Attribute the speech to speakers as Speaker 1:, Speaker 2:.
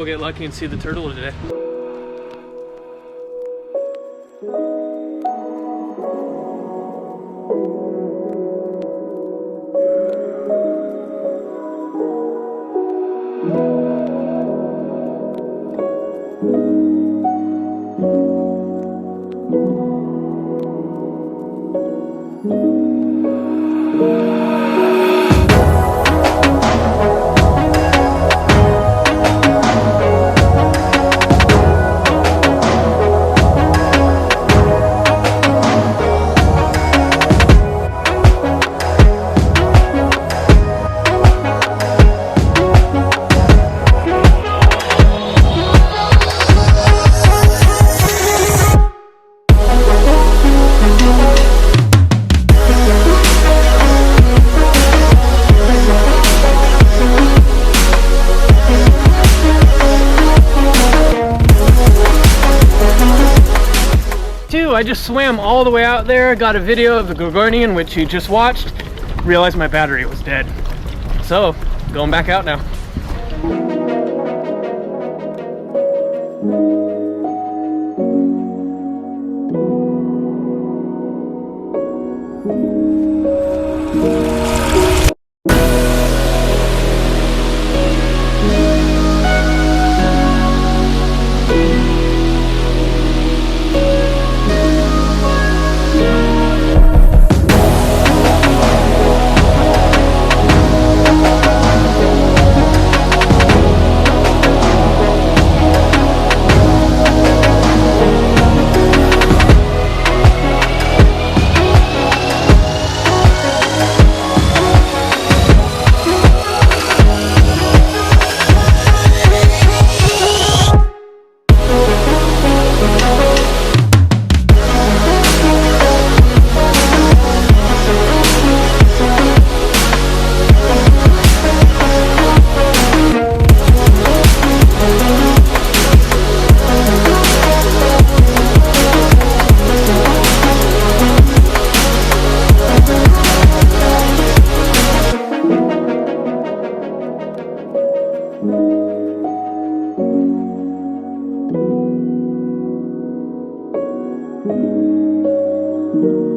Speaker 1: We'll get lucky and see the turtle today. I just swam all the way out there, got a video of the Gorgonian, which you just watched, realized my battery was dead. So, going back out now.
Speaker 2: Thank you.